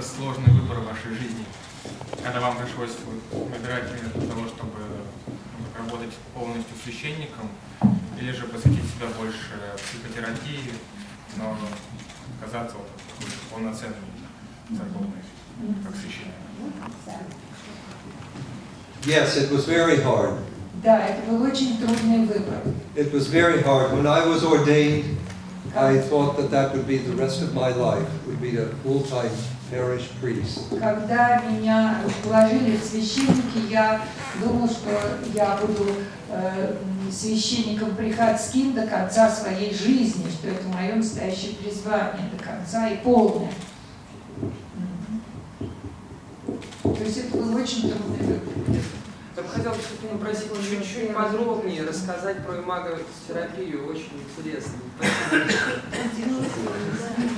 сложный выбор в вашей жизни, когда вам пришлось выбирать между того, чтобы работать полностью священником, или же посвятить себя больше психотерапии, но оказаться вот полноценным церковным, как священник? Yes, it was very hard. Да, это был очень трудный выбор. It was very hard. When I was ordained, I thought that that would be the rest of my life, would be a full-time parish priest. Когда меня положили в священники, я думал, что я буду священником приходским до конца своей жизни, что это мое настоящее призвание до конца и полное. То есть это был очень трудный выбор. Я бы хотела все-таки попросить чуть-чуть подробнее рассказать про имаготерапию. Очень интересно.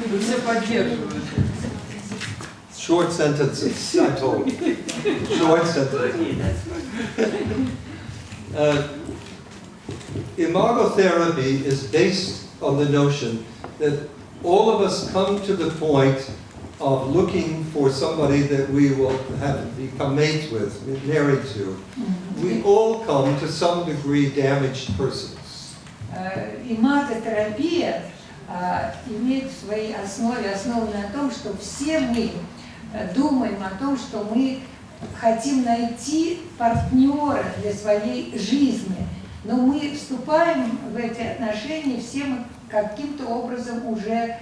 Вы все поддерживаете. Short sentences, I told. Short sentences. Imagotherapy is based on the notion that all of us come to the point of looking for somebody that we will have become mates with, married to. We all come to some degree damaged persons. Имаготерапия имеет в своей основе, основана на том, что все мы думаем о том, что мы хотим найти партнера для своей жизни, но мы вступаем в эти отношения, все мы каким-то образом уже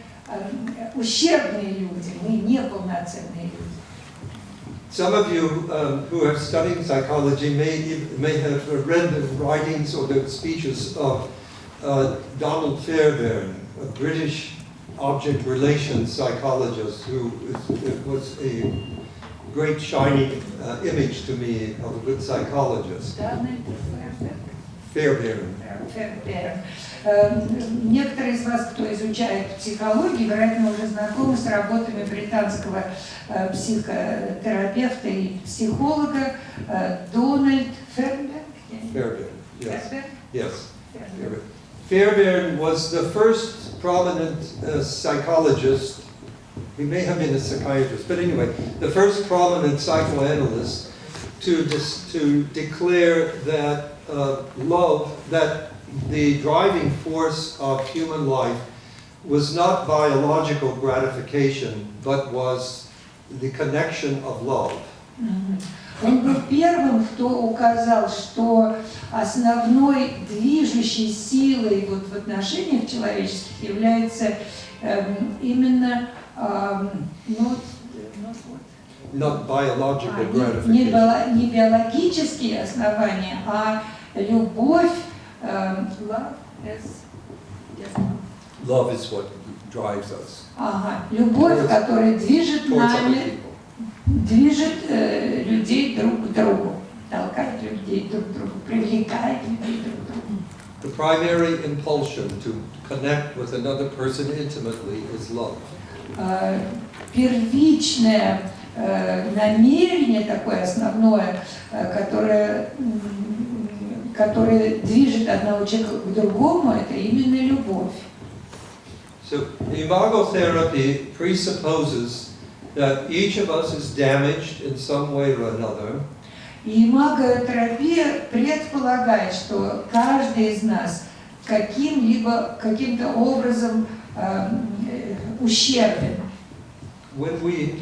ущербные люди, мы неполноценные люди. Some of you who have studied psychology may have read the writings or the speeches of Donald Fairbairn, a British object relations psychologist who was a great shining image to me of a good psychologist. Fairbairn. Некоторые из вас, кто изучает психологию, вероятно, уже знакомы с работами британского психотерапевта и психолога Дональд Ферберн. Yes. Fairbairn was the first prominent psychologist. He may have been a psychiatrist, but anyway, the first prominent psychoanalyst to declare that love, that the driving force of human life was not biological gratification, but was the connection of love. Он был первым, кто указал, что основной движущей силой вот в отношениях человеческих является именно Not biological gratification. Не биологические основания, а любовь. Love is what drives us. Ага, любовь, которая движет нами, движет людей друг к другу, толкает людей друг к другу, привлекает людей друг к другу. The primary impulsion to connect with another person intimately is love. Первичное намерение такое основное, которое движет одного человека к другому, это именно любовь. So imagotherapy presupposes that each of us is damaged in some way or another. И имаготерапия предполагает, что каждый из нас каким-то образом ущербен. When we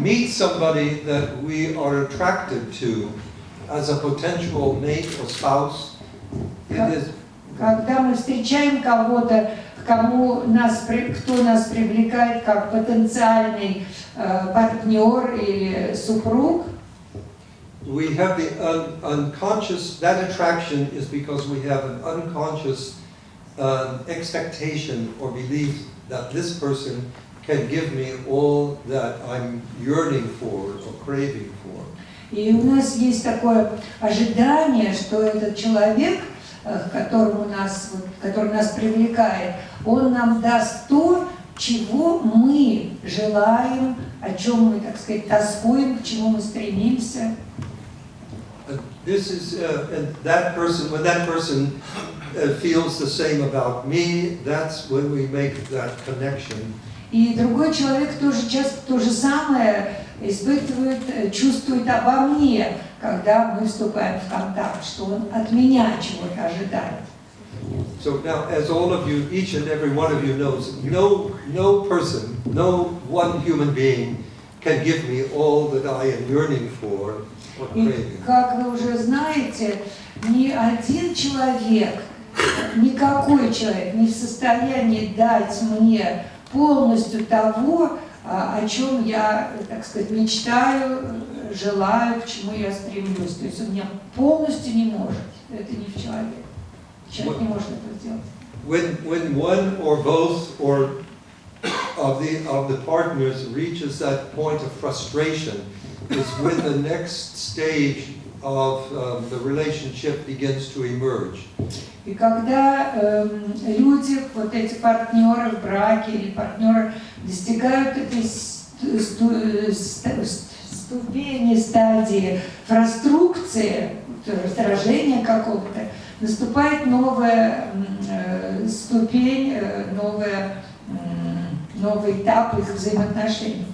meet somebody that we are attracted to as a potential mate or spouse, it is. Когда мы встречаем кого-то, кто нас привлекает как потенциальный партнер или супруг, we have the unconscious. That attraction is because we have an unconscious expectation or belief that this person can give me all that I'm yearning for or craving for. И у нас есть такое ожидание, что этот человек, который нас привлекает, он нам даст то, чего мы желаем, о чем мы, так сказать, тоскуем, к чему мы стремимся. This is and that person. When that person feels the same about me, that's when we make that connection. И другой человек тоже часто то же самое испытывает, чувствует обо мне, когда мы вступаем в контакт, что он от меня чего-то ожидает. So now, as all of you, each and every one of you knows, no person, no one human being can give me all that I am yearning for or И, craving. как вы уже знаете, ни один человек, никакой человек не в состоянии дать мне полностью того, о чем я, так сказать, мечтаю, желаю, к чему я стремлюсь. То есть он меня полностью не может. Это не в человеке. Человек не может это сделать. When one or both or of the partners reaches that point of frustration, is when the next stage of the relationship begins to emerge. И когда люди, вот эти партнеры в браке или партнеры достигают этой ступени, стадии фрустрации, раздражения какого-то, наступает новая ступень, новый этап их взаимоотношений.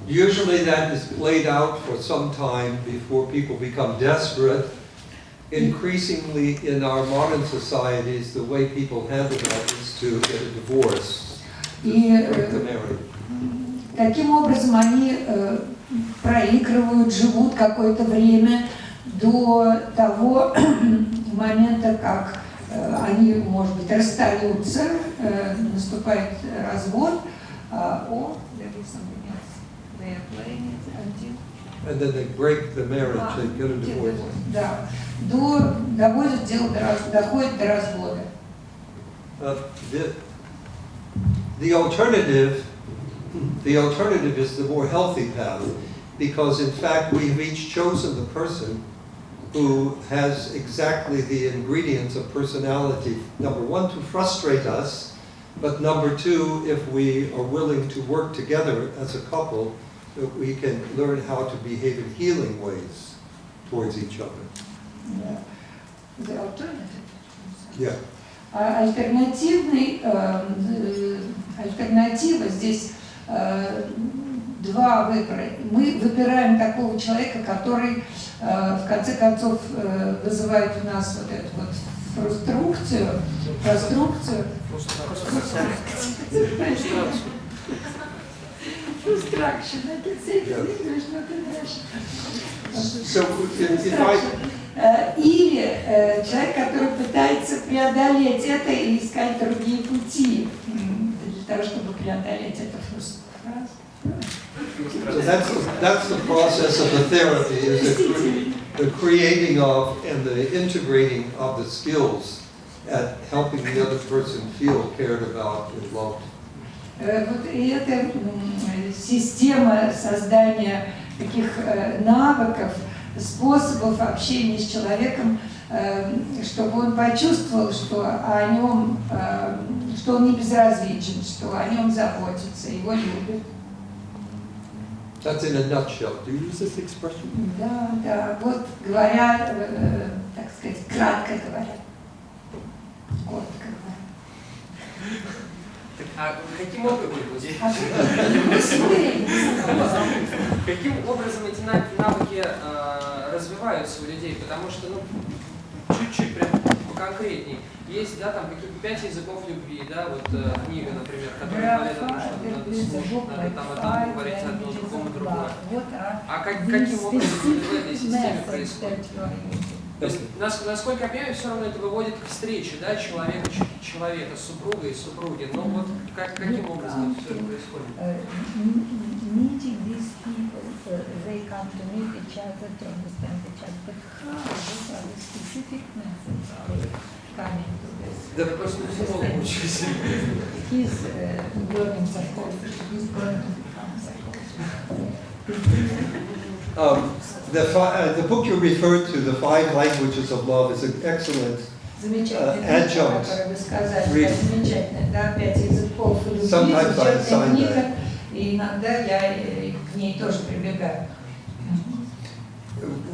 Usually that is played out for some time before people become desperate. Increasingly in our modern societies, the way people handle that is to get a divorce, to break the marriage. Таким образом они проигрывают, живут какое-то время до того момента, как они, может быть, расстаются, наступает развод. And then they break the marriage, they get a divorce. Да, доводит дело доходит до развода. The alternative is the more healthy path, because in fact we have each chosen the person who has exactly the ingredients of personality. Number one, to frustrate us, but number two, if we are willing to work together as a couple, that we can learn how to behave in healing ways towards each other. The alternative. Yeah. Альтернатива здесь два выбора. Мы выбираем такого человека, который в конце концов вызывает у нас вот эту вот фрустрацию. Frustration, I can say it in English, not in Russian. So if I... Или человек, который пытается преодолеть это и искать другие пути для того, чтобы преодолеть эту фрустрацию. So that's the process of the therapy, is the creating of and the integrating of the skills at helping the other person feel cared about and loved. Вот и эта система создания таких навыков, способов общения с человеком, чтобы он почувствовал, что о нем, что он не безразличен, что о нем заботятся, его любят. That's in a nutshell. Do you use this expression? Да, вот говоря, так сказать, кратко говоря, коротко говоря. А каким образом эти навыки развиваются у людей? Потому что, чуть-чуть прям поконкретней. Есть, да, там какие-то 5 языков любви, да, вот книга, например, которая говорит о том, что надо слушать, надо там одному говорить одно, другому другое. А каким образом в этой системе происходит? То есть, насколько я понимаю, все равно это выводит к встрече, да, человека, супруга и супруги. Но вот каким образом это все происходит? Meeting these people, they come to meet each other, to understand each other. But how? What are the specific methods of coming to this? Да, просто психолог учусь. He's learning psychology. He's going to become psychologist. The book you referred to, The 5 Languages of Love, is an excellent adjunct. Замечательно, да, 5 языков любви, замечательная книга, и иногда я к ней тоже прибегаю.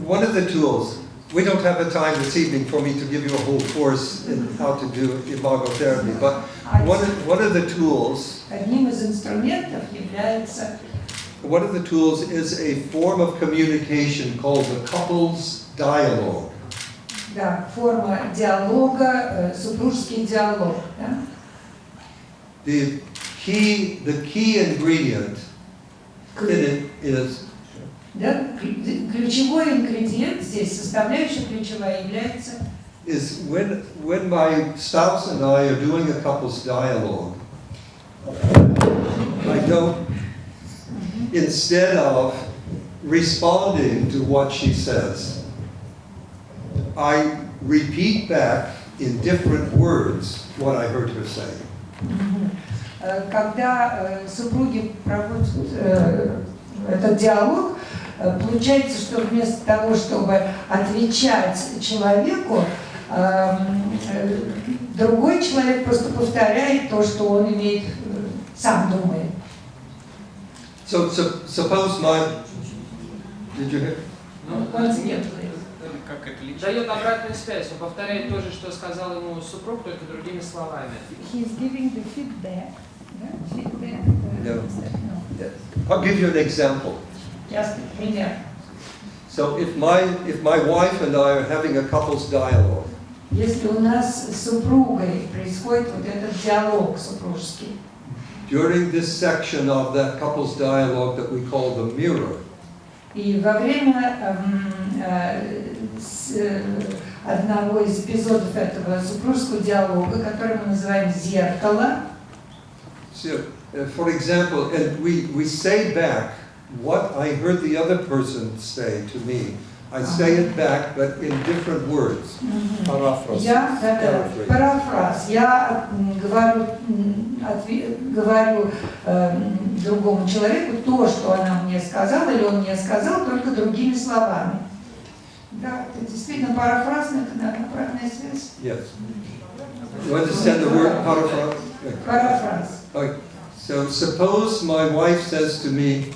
One of the tools we don't have the time this evening for me to give you a whole course in how to do imagotherapy, but one of the tools, Одним из инструментов является one of the tools is a form of communication called the couples dialogue. да, форма диалога, супружеский диалог. Да? The key ingredient in it is Да? Ключевой ингредиент здесь, составляющая ключевая является is when my spouse and I are doing a couples dialogue, I don't, instead of responding to what she says, I repeat back in different words what I heard her say. Когда супруги проводят этот диалог, получается, что вместо того, чтобы отвечать человеку, другой человек просто повторяет то, что он имеет, сам думает. So suppose did you hear? Нет, как это лечить? Дает обратную связь, он повторяет то же, что сказал ему супруг, только другими словами. He's giving the feedback. Feedback. Yeah. I'll give you an example. Ясно, пример. So if my wife and I are having a couples dialogue, Если у нас с супругой происходит вот этот диалог супружеский, during this section of that couples dialogue that we call the mirror, и во время одного из эпизодов этого супружеского диалога, который мы называем «зеркало», so, for example, and we say back what I heard the other person say to me. I say it back, but in different words. Парафраз. Я говорю другому человеку то, что она мне сказала, или он мне сказал, только другими словами. Да, это действительно парафраз, это обратная связь. Yes. You understand the word paraphrase? Парафраз. Okay. So suppose my wife says to me,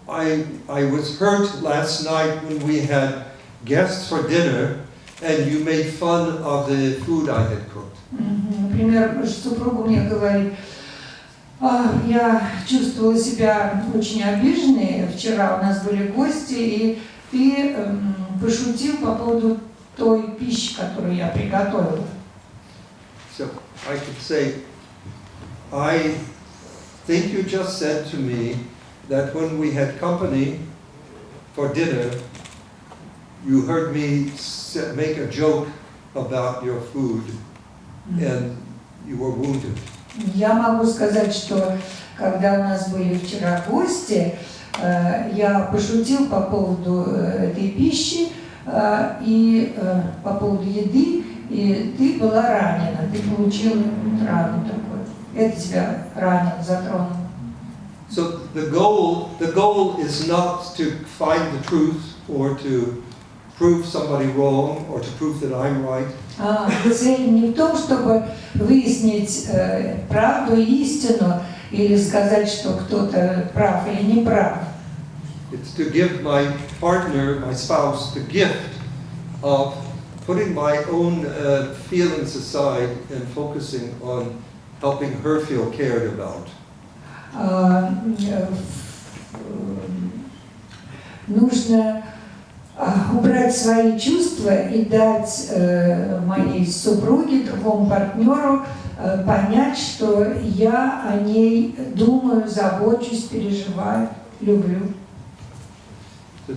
I was hurt last night when we had guests for dinner and you made fun of the food I had cooked. Например, супруга мне говорит, я чувствовала себя очень обиженной, вчера у нас были гости, и ты пошутил по поводу той пищи, которую я приготовила. So I could say, I think you just said to me that when we had company for dinner, you heard me make a joke about your food and you were wounded. Я могу сказать, что когда у нас были вчера гости, я пошутил по поводу этой пищи и по поводу еды, и ты была ранена, ты получила рану такую. Это тебя ранило, затронуло. So the goal is not to find the truth or to prove somebody wrong or to prove that I'm right. Цель не в том, чтобы выяснить правду, истину, или сказать, что кто-то прав или не прав. It's to give my partner, my spouse, the gift of putting my own feelings aside and focusing on helping her feel cared about. Нужно убрать свои чувства и дать моей супруге, другому партнеру понять, что я о ней думаю, забочусь, переживаю, люблю.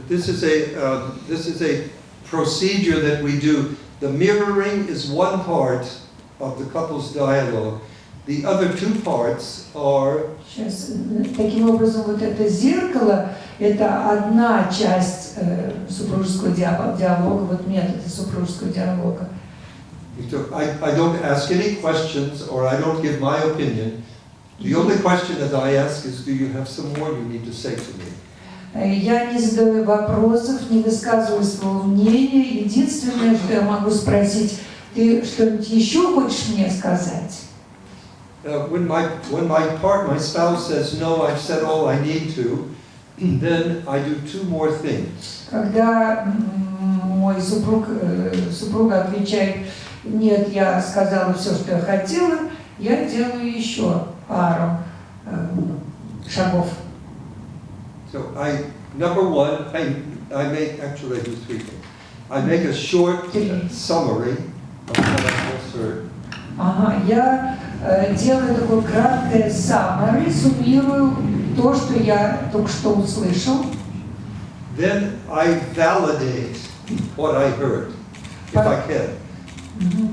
This is a procedure that we do. The mirroring is one part of the couple's dialogue. The other two parts are. Сейчас, таким образом, вот это зеркало – это одна часть супружеского диалога, вот методы супружеского диалога. I don't ask any questions or I don't give my opinion. The only question that I ask is, do you have some more you need to say to me? Я не задаю вопросов, не высказываю своего мнения. Единственное, что я могу спросить, ты что-нибудь еще хочешь мне сказать? When my spouse says, no, I've said all I need to, then I do two more things. Когда мой супруга отвечает: нет, я сказала все, что я хотела, я делаю еще пару шагов. So number one, I make, actually I do three things. I make a short summary of what I just heard. Ага, я делаю такое краткое summary, суммирую то, что я только что услышал. Then I validate what I heard, if I can.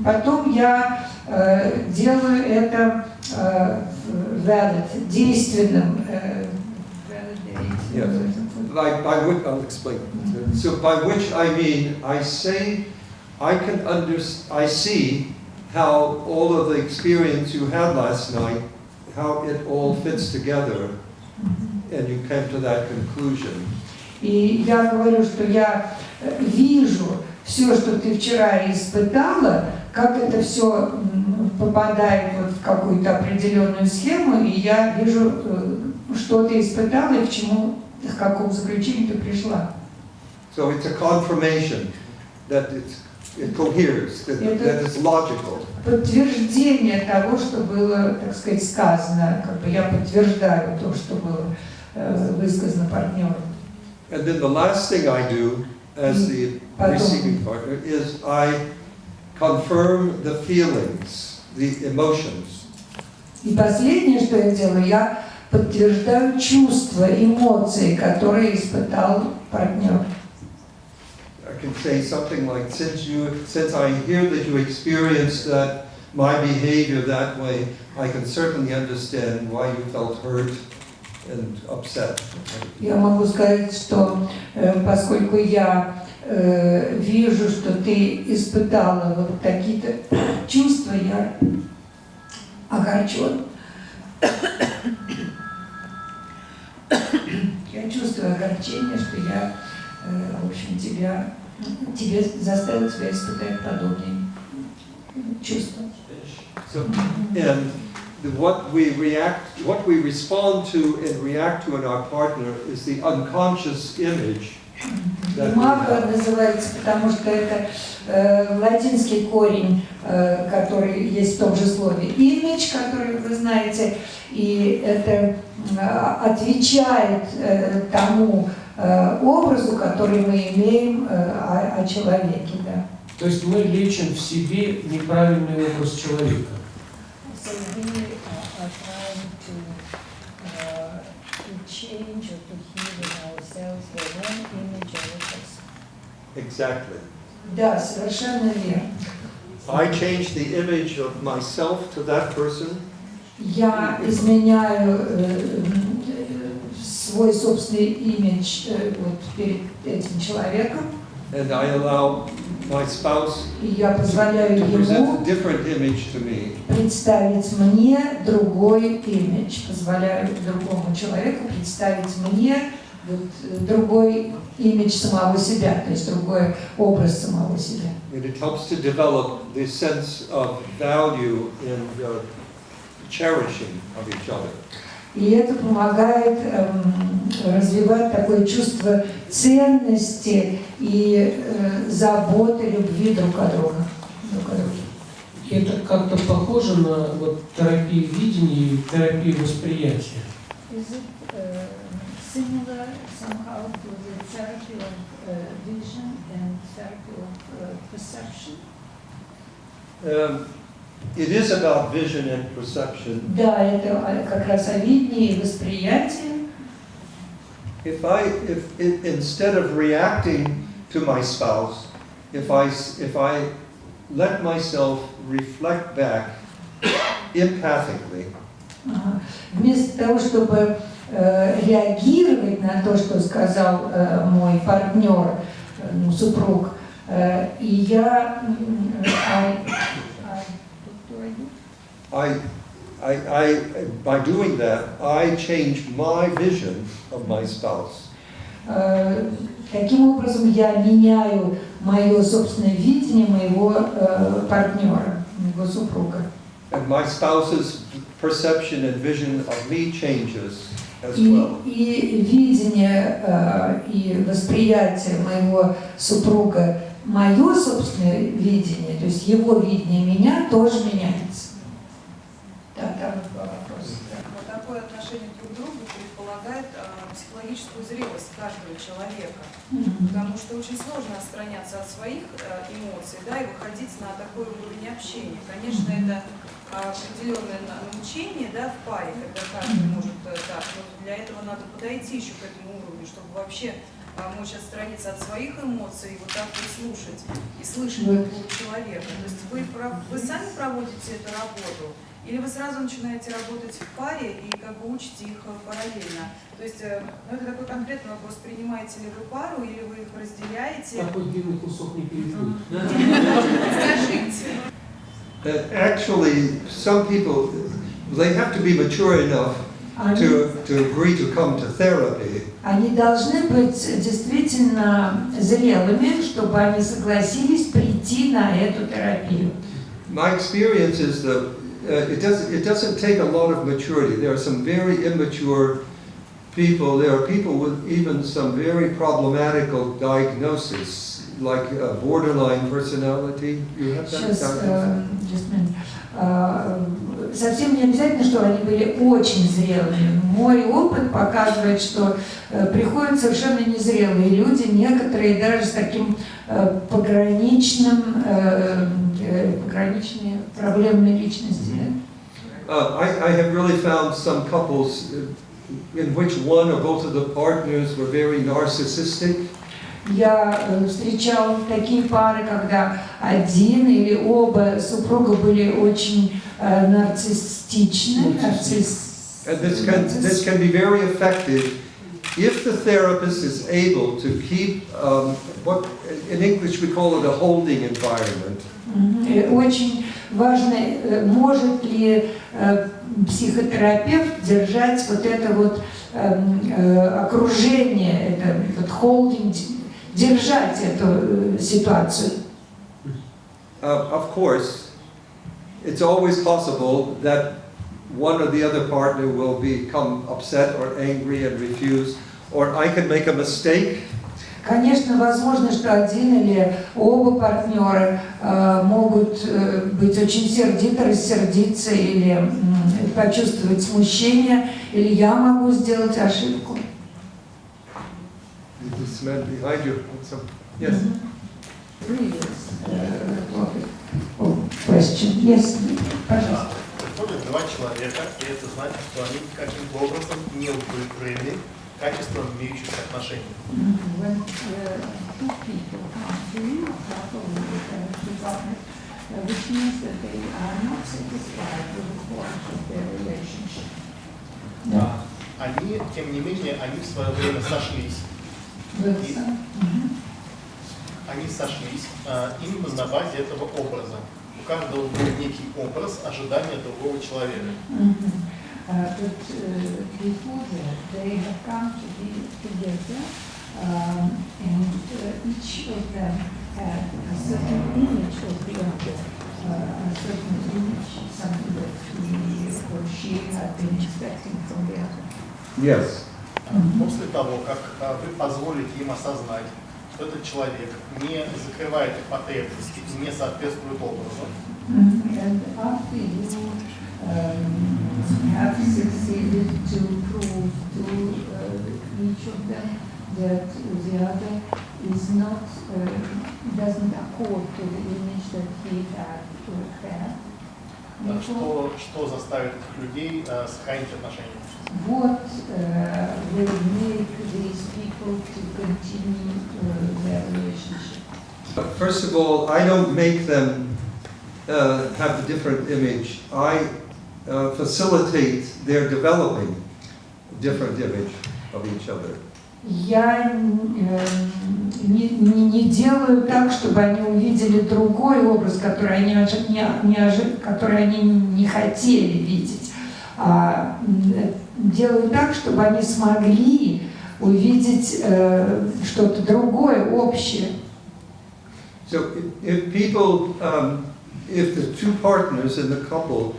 Потом я делаю это valid, действенным. Yes. By which I'll explain. So by which I mean I say I see how all of the experience you had last night, how it all fits together, and you came to that conclusion. И я говорю, что я вижу все, что ты вчера испытала, как это все попадает вот в какую-то определенную схему, и я вижу, что ты испытала и к какому заключению ты пришла. So it's a confirmation that it coheres, that it's logical. Подтверждение того, что было, так сказать, сказано, как бы я подтверждаю то, что было высказано партнером. And then the last thing I do as the receiving partner is I confirm the feelings, the emotions. И последнее, что я делаю, я подтверждаю чувства, эмоции, которые испытал партнер. I can say something like, since I hear that you experienced that my behavior that way, I can certainly understand why you felt hurt and upset. Я могу сказать, что поскольку я вижу, что ты испытала вот такие-то чувства, я огорчен. Я чувствую огорчение, что я, в общем, тебе заставил тебя испытать подобные чувства. So, and what we respond to and react to in our partner is the unconscious image. Мага называется, потому что это латинский корень, который есть в том же слове image, который вы знаете, и это отвечает тому образу, который мы имеем о человеке. Да. То есть мы лечим в себе неправильный образ человека. So we are trying to change or to heal in ourselves the wrong image of a person. Exactly. Да, совершенно верно. I change the image of myself to that person. Я изменяю свой собственный имидж вот перед этим человеком. And I allow my spouse И я позволяю to present ему a different image to me. представить мне другой имидж. Позволяю другому человеку представить мне вот другой имидж самого себя, то есть другой образ самого себя. And it helps to develop the sense of value in the cherishing of each other. И это помогает развивать такое чувство ценности и заботы, любви друг о друге. Это как-то похоже на вот терапию видения и терапию восприятия. Is it similar somehow to the therapy of vision and therapy of perception? It is about vision and perception. Да, это как раз о видении и восприятии. If instead of reacting to my spouse, if I let myself reflect back empathically. Вместо того, чтобы реагировать на то, что сказал мой партнер, супруг, и я by doing that, I change my vision of my spouse. Таким образом, я меняю мое собственное видение моего партнера, моего супруга. And my spouse's perception and vision of me changes as well. И видение и восприятие моего супруга мое собственное видение, то есть его видение меня тоже меняется. Да, там вопрос. Вот такое отношение друг к другу предполагает психологическую зрелость каждого человека. Потому что очень сложно отстраняться от своих эмоций, да, и выходить на такой уровень общения. Конечно, это определенное научение, да, в паре, когда каждый может так, но для этого надо подойти еще к этому уровню, чтобы вообще помочь отстраниться от своих эмоций и вот так вот слушать и слышать другого человека. То есть вы сами проводите эту работу, или вы сразу начинаете работать в паре и как бы учите их параллельно? То есть, ну, это такой конкретный вопрос, принимаете ли вы пару, или вы их разделяете? Такой длинный кусок не перепутать. Скажите. Actually, some people, they have to be mature enough to agree to come to therapy. Они должны быть действительно зрелыми, чтобы они согласились прийти на эту терапию. My experience is that it doesn't take a lot of maturity. There are some very immature people. There are people with even some very problematical diagnoses, like borderline personality. You have that diagnosis? Совсем не обязательно, что они были очень зрелыми. Мой опыт показывает, что приходят совершенно незрелые люди, некоторые даже с таким пограничной проблемной личностью. I have really found some couples in which one or both of the partners were very narcissistic. Я встречала такие пары, когда один или оба супруга были очень нарциссичны. And this can be very effective if the therapist is able to keep what in English we call it a holding environment. Очень важно, может ли психотерапевт держать вот это вот окружение, это вот holding, держать эту ситуацию. Of course, it's always possible that one or the other partner will become upset or angry and refuse, or I can make a mistake. Конечно, возможно, что один или оба партнера могут быть очень сердиты, рассердиться или почувствовать смущение, или я могу сделать ошибку. This man behind you. Yes. Question. Yes, пожалуйста. Приходят два человека, и это значит, что они каким-то образом не удовлетворены качеством имеющихся отношений. When two people come to you, which means that they are not satisfied with the quality of their relationship. Они, тем не менее, они в свое время сошлись. Они сошлись именно на базе этого образа. У каждого был некий образ ожидания другого человека. But before that, they have come to be together, and each of them had a certain image of the other, a certain image, something that he or she had been expecting from the other. Yes. После того, как вы позволите им осознать, что этот человек не закрывает их потребности и не соответствует образу, And after you have succeeded to prove to each of them that the other is not, doesn't accord to the image that he had or had. что заставит этих людей сохранить отношения? What will make these people to continue their relationship? First of all, I don't make them have a different image. I facilitate their developing a different image of each other. Я не делаю так, чтобы они увидели другой образ, который они не хотели видеть. А делаю так, чтобы они смогли увидеть что-то другое, общее. So if people, if the two partners in the couple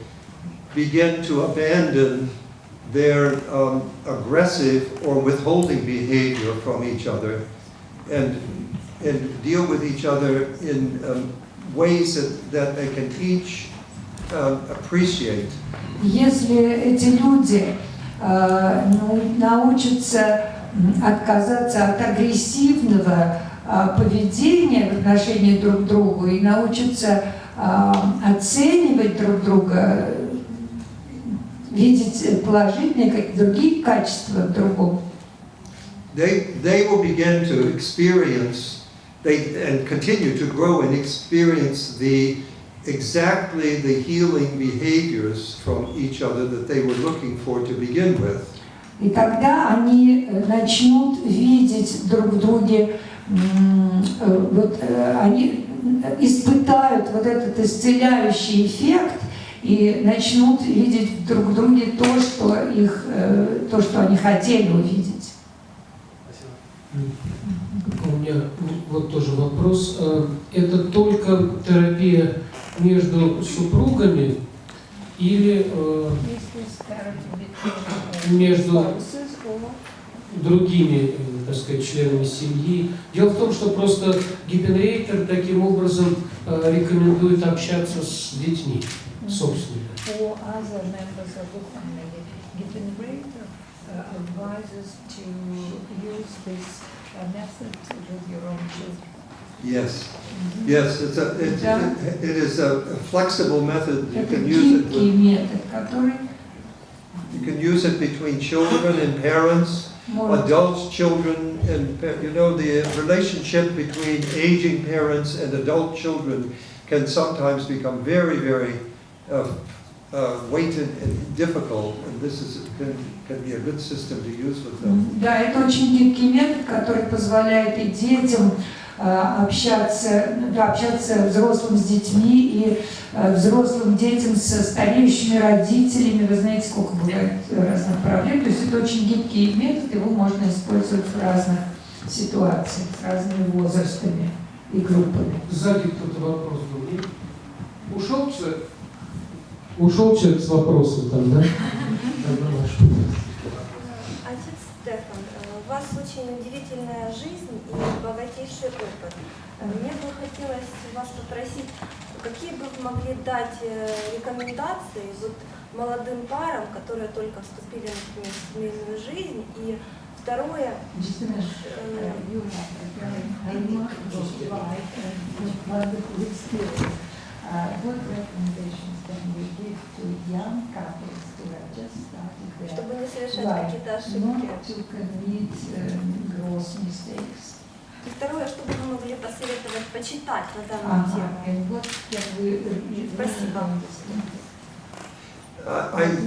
begin to abandon their aggressive or withholding behavior from each other and and deal with each other in ways that they can each appreciate. Если эти люди научатся отказаться от агрессивного поведения в отношении друг к другу и научатся оценивать друг друга, видеть положительные, как другие качества в другом, They will begin to experience and continue to grow and experience exactly the healing behaviors from each other that they were looking for to begin with. И тогда они начнут видеть друг в друге, они испытают вот этот исцеляющий эффект и начнут видеть друг в друге то, что они хотели увидеть. У меня вот тоже вопрос. Это только терапия между супругами или между другими, так сказать, членами семьи? Дело в том, что просто Гиппенрейтер таким образом рекомендует общаться с детьми собственными. Advises to use this method with your own children. Yes, yes, it is a flexible method. You can use it. You can use it between children and parents, adults, children, and the relationship between aging parents and adult children can sometimes become very, very weighted and difficult, and this can be a good system to use with them. Да, это очень гибкий метод, который позволяет и детям общаться взрослым с детьми и взрослым детям со стареющими родителями. Вы знаете, сколько бывает разных проблем. То есть это очень гибкий метод, его можно использовать в разных ситуациях, с разными возрастами и группами. Сзади кто-то вопрос был. Ушел человек с вопросом там, да? Отец Стефан, у вас очень удивительная жизнь и богатейший опыт. Мне бы хотелось вас попросить, какие бы вы могли дать рекомендации молодым парам, которые только вступили, например, в семейную жизнь, и второе... What recommendations can we give to young couples who have just started their чтобы не совершать life, какие-то ошибки? not to commit gross mistakes. И второе, что бы вы могли посоветовать почитать на данную тему? And what can we Спасибо.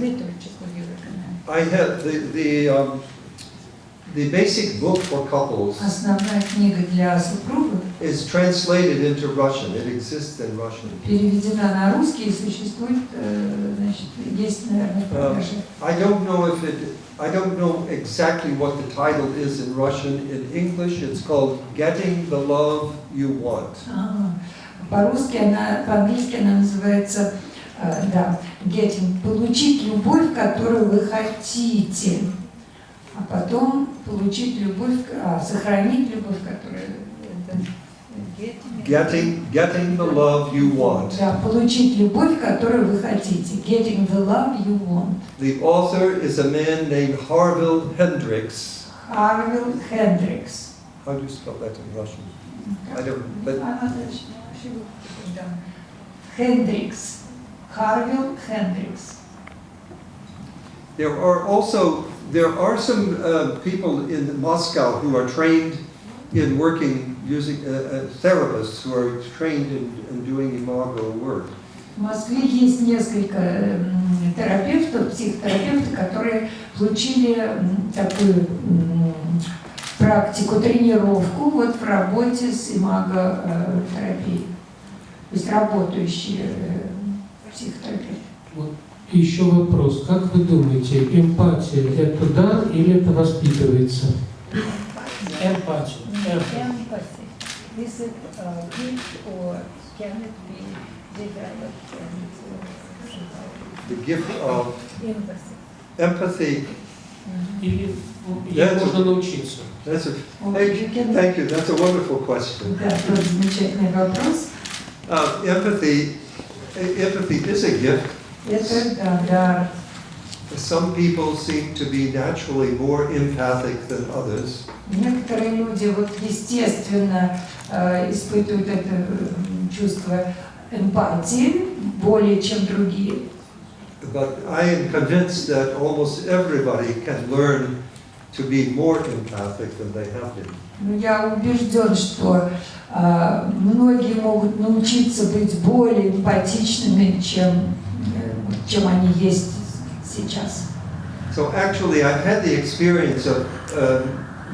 literature could you recommend? I have the basic book for couples Основная книга для супругов is translated into Russian. It exists in Russian. переведена на русский и существует, значит, есть, наверное, продажи. I don't know exactly what the title is in Russian. In English, it's called "Getting the Love You Want." По-русски по-английски она называется, getting, получить любовь, которую вы хотите, а потом получить любовь, сохранить любовь, которую Getting the love you want. Да, получить любовь, которую вы хотите. Getting the love you want. The author is a man named Harville Hendricks. Harville Hendricks. How do you spell that in Russian? I don't. But Hendricks. Harville Hendricks. There are some people in Moscow who are trained in working using therapists who are trained in doing imago work. В Москве есть несколько терапевтов, психотерапевтов, которые получили такую практику, тренировку в работе с имаготерапией. То есть работающие психотерапевты. Вот еще вопрос. Как вы думаете, эмпатия – это дар или это воспитывается? Эмпатия. Empathy. Is it a gift or can it be developed? The gift of Empathy. Или ей можно научиться? Thank you. That's a wonderful question. Да, тоже замечательный вопрос. Empathy is a gift. Это дар. Some people seem to be naturally more empathic than others. Некоторые люди вот естественно испытывают это чувство эмпатии более чем другие. But I am convinced that almost everybody can learn to be more empathic than they have been. Но я убежден, что многие могут научиться быть более эмпатичными, чем они есть сейчас. So actually, I've had the experience of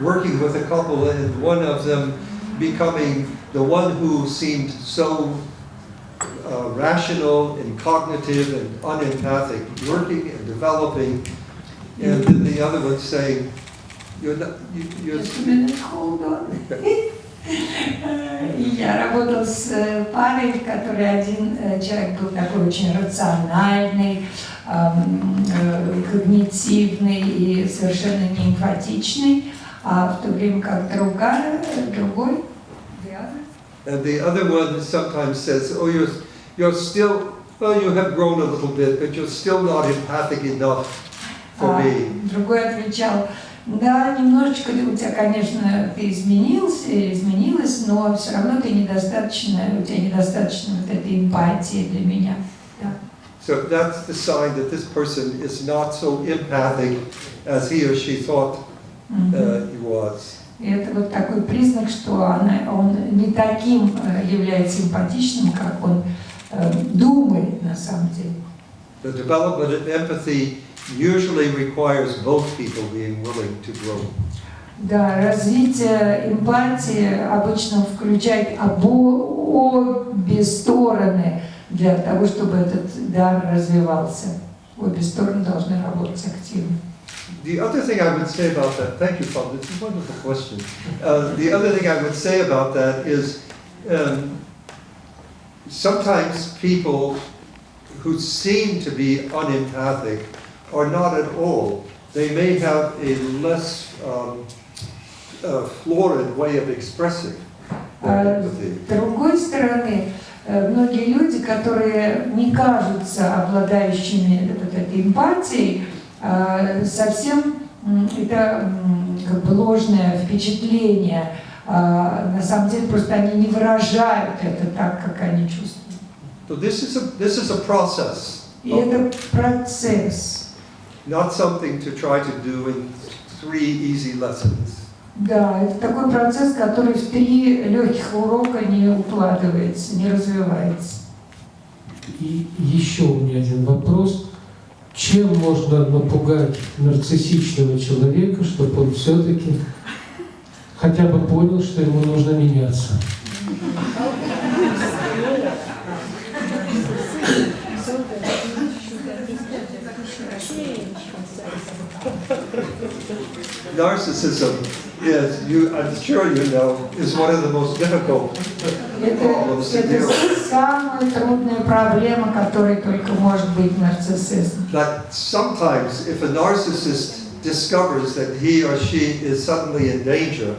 working with a couple, and one of them becoming the one who seemed so rational and cognitive and unempathic, working and developing, and then the other one saying, "You're not." Just a minute, hold on. Я работала с парой, в которой один человек был такой очень рациональный, когнитивный и совершенно не эмпатичный, а в то время как другой, And the other one sometimes says, "Oh, you're still, well, you have grown a little bit, but you're still not empathic enough for me." Другой отвечал: да, немножечко у тебя, конечно, ты изменилась, но все равно ты недостаточно, у тебя недостаточно вот этой эмпатии для меня. Да. So that's the sign that this person is not so empathic as he or she thought he was. И это вот такой признак, что он не таким является симпатичным, как он думает на самом деле. The development of empathy usually requires both people being willing to grow. Да, развитие эмпатии обычно включает обе стороны для того, чтобы этот дар развивался. Обе стороны должны работать активно. The other thing I would say about that, thank you, Paul, this is a wonderful question. The other thing I would say about that is sometimes people who seem to be unempathic are not at all. They may have a less florid way of expressing their empathy. С другой стороны, многие люди, которые не кажутся обладающими вот этой эмпатией, совсем это как бы ложное впечатление. На самом деле просто они не выражают это так, как они чувствуют. So this is a process. И это процесс. Not something to try to do in 3 easy lessons. Да, это такой процесс, который в 3 легких урока не укладывается, не развивается. И еще у меня один вопрос. Чем можно напугать нарциссичного человека, чтобы он все-таки хотя бы понял, что ему нужно меняться? Narcissism is, I'm sure you know, is one of the most difficult problems to deal with. Это самая трудная проблема, которой только может быть нарциссизм. But sometimes, if a narcissist discovers that he or she is suddenly in danger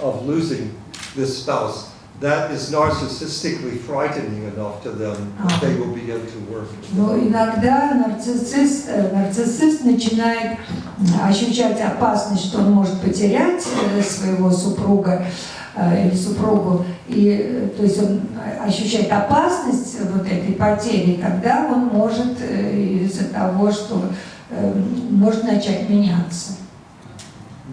of losing this spouse, that is narcissistically frightening enough to them that they will begin to work. Но иногда нарциссист начинает ощущать опасность, что он может потерять своего супруга или супругу, и то есть он ощущает опасность вот этой потери, и тогда он может из-за того, что может начать меняться.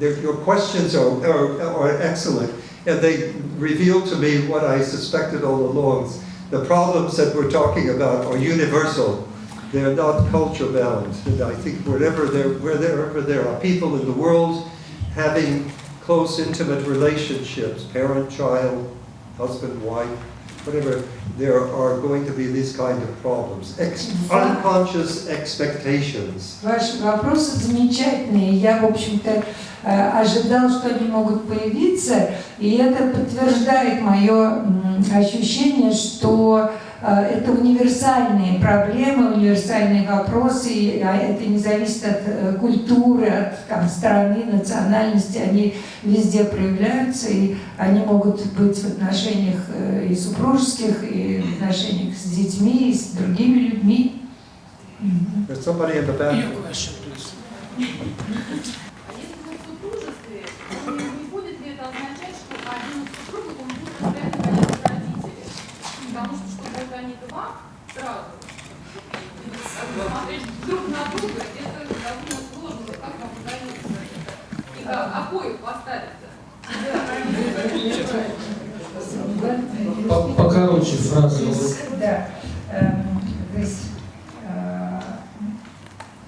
Your questions are excellent, and they reveal to me what I suspected all along. The problems that we're talking about are universal. They're not culture bound. And I think wherever there are people in the world having close, intimate relationships, parent, child, husband, wife, whatever, there are going to be these kind of problems. Unconscious expectations. Ваши вопросы замечательные. Я, в общем-то, ожидал, что они могут появиться, и это подтверждает мое ощущение, что это универсальные проблемы, универсальные вопросы, это не зависит от культуры, от там, страны, национальности, они везде проявляются, и они могут быть в отношениях и супружеских, и в отношениях с детьми, и с другими людьми. There's somebody in the back. Не будет ли это означать, что один из супругов он будет постоянно гонять родителей? Потому что, чтобы гонить два сразу, смотреть друг на друга, это довольно сложно. Как вам удается это? И обоих поставить-то? Покороче фразу. Да.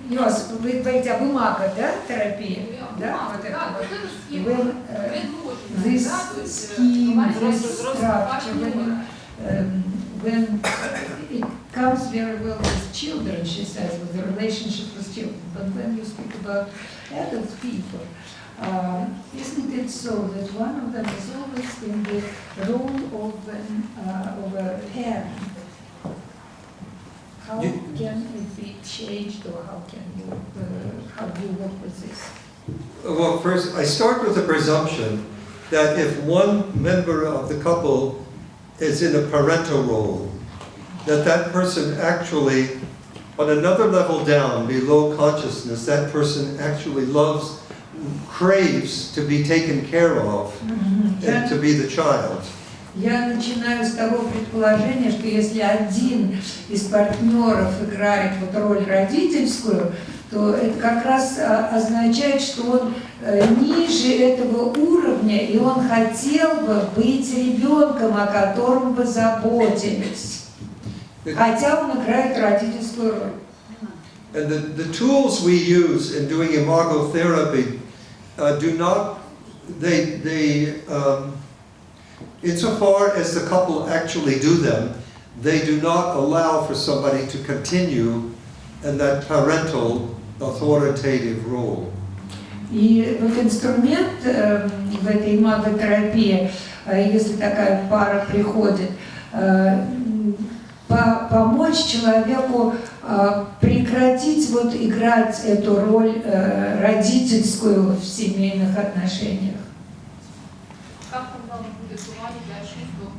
Йос, вы говорите о бумагах, да, терапии? Да, вот это вот. This scheme, this structure, when it comes very well with children, she says, with the relationship with children, but when you speak about adult people, isn't it so that one of them is always in the role of a parent? How can it be changed, or how do you work with this? Well, first, I start with the presumption that if one member of the couple is in a parental role, that person actually, on another level down, below consciousness, that person actually craves to be taken care of and to be the child. Я начинаю с того предположения, что если один из партнеров играет вот роль родительскую, то это как раз означает, что он ниже этого уровня, и он хотел бы быть ребенком, о котором бы заботились, хотя он играет родительскую роль. And the tools we use in doing imagotherapy do not, insofar as the couple actually do them, they do not allow for somebody to continue in that parental authoritative role. И вот инструмент в этой имаготерапии, если такая пара приходит, помочь человеку прекратить вот играть эту роль родительскую в семейных отношениях. Как тогда он будет говорить о чувствах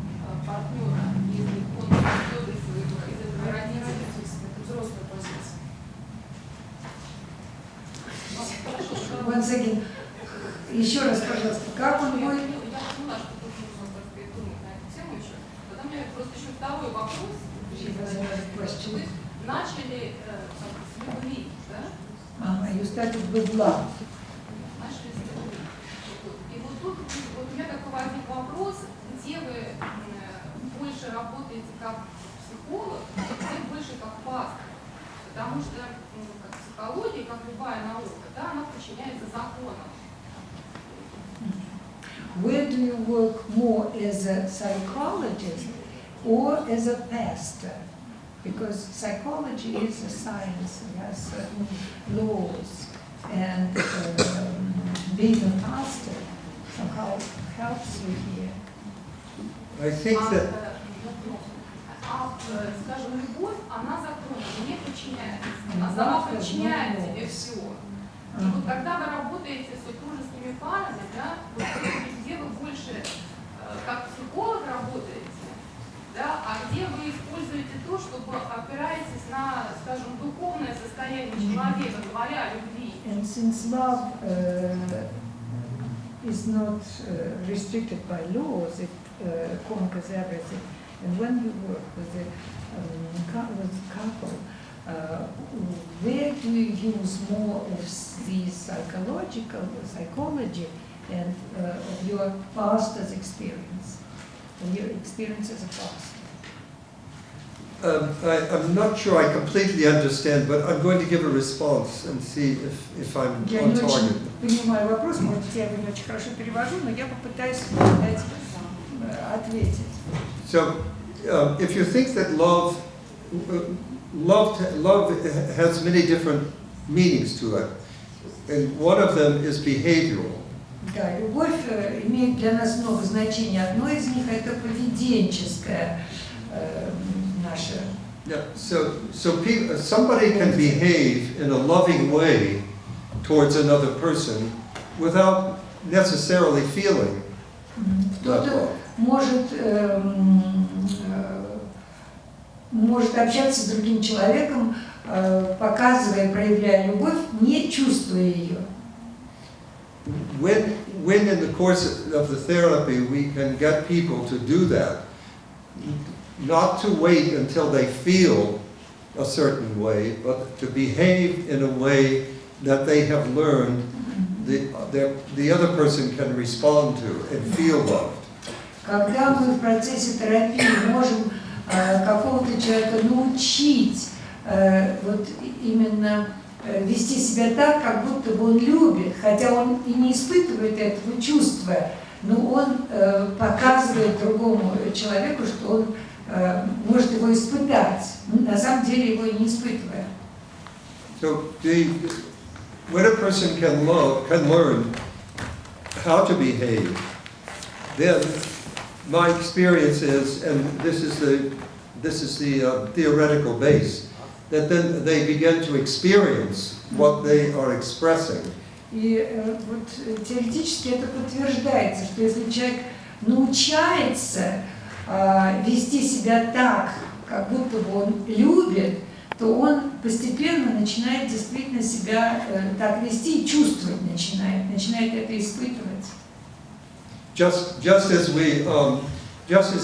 партнера, если он идет из этого родительства, взрослой позиции? Once again, еще раз, пожалуйста, как он будет? Я поняла, что тут нужно, так сказать, думать на эту тему еще. Потом у меня просто еще второй вопрос. Вы начали с любви, да? You started with love. Начали с любви. И вот тут вот у меня такой возник вопрос, где вы больше работаете как психолог, где больше как пастор. Потому что как психология, как любая наука, да, она подчиняется законам. Where do you work more, as a psychologist or as a pastor? Because psychology is a science, it has certain laws, and being a pastor somehow helps you here. I think that Скажем, любовь, она законна, не подчиняется. Она сама подчиняет тебе всего. И вот когда вы работаете с супружескими парами, да, вот где вы больше как психолог работаете, да, а где вы используете то, чтобы опираетесь на, скажем, духовное состояние человека, говоря о любви. And since love is not restricted by laws, it conquers everything. And when you work with a couple, where do you use more of the psychology and of your pastor's experience, and your experience as a pastor? I'm not sure I completely understand, but I'm going to give a response and see if I'm Я on не target. очень понимаю вопрос, может, я его не очень хорошо перевожу, но я попытаюсь ответить. So, if you think that love has many different meanings to it, and one of them is behavioral. Да, любовь имеет для нас много значений. Одно из них это поведенческое наше. Yeah, so people, somebody can behave in a loving way towards another person without necessarily feeling that Кто-то love. может общаться с другим человеком, показывая, проявляя любовь, не чувствуя ее. When in the course of the therapy we can get people to do that, not to wait until they feel a certain way, but to behave in a way that they have learned the other person can respond to and feel loved. Когда мы в процессе терапии можем какого-то человека научить вот именно вести себя так, как будто бы он любит, хотя он и не испытывает этого чувства, но он показывает другому человеку, что он может его испытать, на самом деле его и не испытывая. So when a person can learn how to behave, then my experience is, and this is the theoretical base, that then they begin to experience what they are expressing. И вот теоретически это подтверждается, что если человек научается вести себя так, как будто бы он любит, то он постепенно начинает действительно себя так вести и чувствовать начинает это испытывать. Just as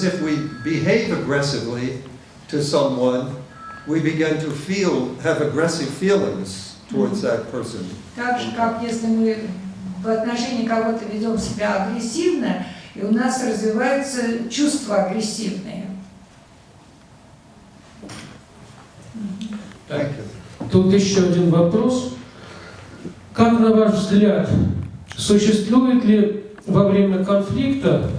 if we behave aggressively to someone, we begin to have aggressive feelings towards that person. Так же, как если мы в отношении кого-то ведем себя агрессивно, и у нас развиваются чувства агрессивные. Тут еще один вопрос. Как, на ваш взгляд, существует ли во время конфликта